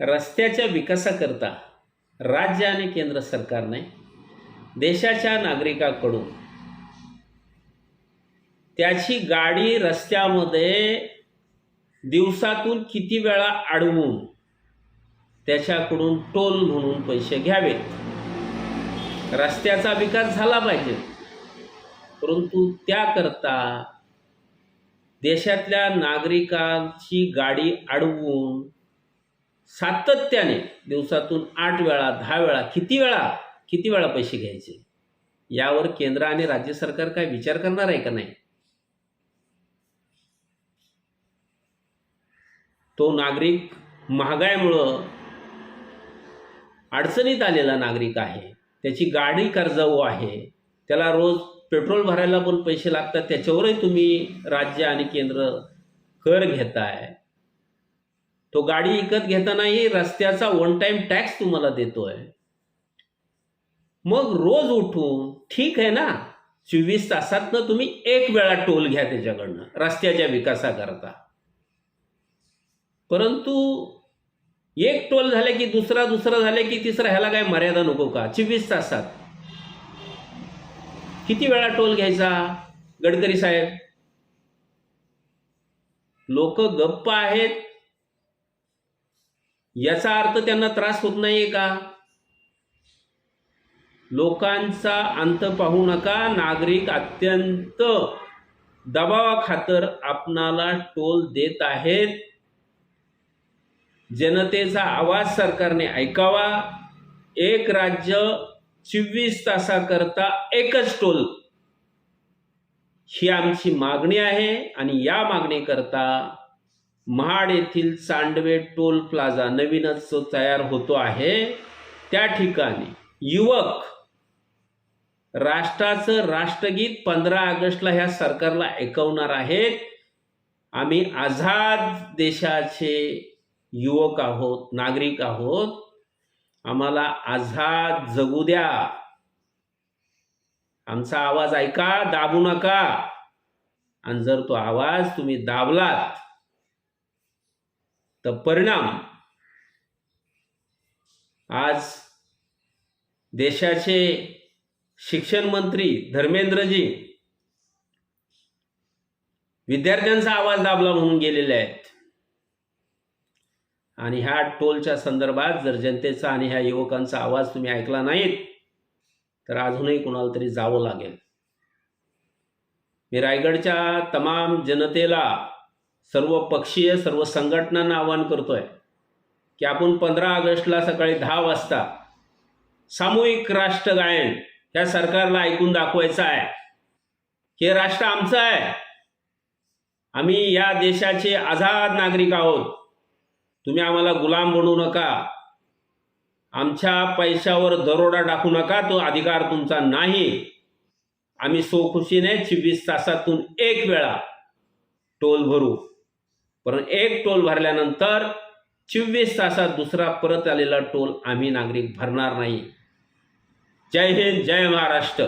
रस्त्याच्या विकासाकरता राज्य आणि केंद्र सरकारने देशाच्या नागरिकांकडून त्याची गाडी रस्त्यामध्ये दिवसातून किती वेळा अडवून त्याच्याकडून टोल म्हणून पैसे घ्यावेत। रस्त्याचा विकास झाला पाहिजे, परंतु त्याकरता देशातल्या नागरिकांची गाडी अडवून सातत्याने दिवसातून 8 वेळा 10 वेळा किती वेळा पैसे घ्यायचे, यावर केंद्र आणि राज्य सरकार काय विचार करणार आहे का नाही? तो नागरिक महागाईमुळं अडचणीत आलेला नागरिक आहे, त्याची गाडी कर्जाऊ आहे, त्याला रोज पेट्रोल भरायला पण पैसे लागतात, त्याच्यावरही तुम्ही राज्य आणि केंद्र कर घेताय। तो गाडी विकत घेतानाही रस्त्याचा वन टाइम टॅक्स तुम्हाला देतोय। मग रोज उठून ठीक आहे ना, 24 तासातनं तुम्ही 1 वेळा टोल घ्या त्याच्याकडनं रस्त्याच्या विकासाकरता, परंतु एक टोल झाले की दुसरा झाले की तिसरा, ह्याला काय मर्यादा नको का? 24 तासात किती वेळा टोल घ्यायचा? गडकरी साहेब, लोक गप्प आहेत याचा अर्थ त्यांना त्रास होत नाहीये का? लोकांचा अंत पाहू नका। नागरिक अत्यंत दबावाखातर आपणाला टोल देत आहेत। जनतेचा आवाज सरकारने ऐकावा। एक राज्य 24 तासाकरता एकच टोल, ही आमची मागणी आहे। आणि या मागणीकरता महाड येथील चांडवे टोल प्लाझा नवीनच तयार होतो आहे, त्या ठिकाणी युवक राष्ट्राचं राष्ट्रगीत 15 ऑगस्टला ह्या सरकारला ऐकवणार आहेत। आम्ही आझाद देशाचे युवक आहोत, नागरिक आहोत, आम्हाला आझाद जगू द्या। आमचा आवाज ऐका, दाबू नका। आणि जर तो आवाज तुम्ही दाबलात तर परिणाम आज देशाचे शिक्षण मंत्री धर्मेंद्रजी विद्यार्थ्यांचा आवाज दाबला म्हणून गेलेले आहेत। आणि ह्या टोलच्या संदर्भात जर जनतेचा आणि ह्या युवकांचा आवाज तुम्ही ऐकला नाहीत तर अजूनही कुणाला तरी जावं लागेल। मी रायगडच्या तमाम जनतेला, सर्व पक्षीय, सर्व संघटनांना आवाहन करतोय की आपण 15 ऑगस्टला सकाळी 10 वाजता सामूहिक राष्ट्रगायन ह्या सरकारला ऐकून दाखवायचं आहे। हे राष्ट्र आमचं आहे, आम्ही या देशाचे आझाद नागरिक आहोत, तुम्ही आम्हाला गुलाम बनवू नका, आमच्या पैशावर दरोडा टाकू नका, तो अधिकार तुमचा नाही। आम्ही सोखुशीने 24 तासातून 1 वेळा टोल भरू, पण एक टोल भरल्यानंतर 24 तासात दुसरा परत आलेला टोल आम्ही नागरिक भरणार नाही। जय हिंद, जय महाराष्ट्र।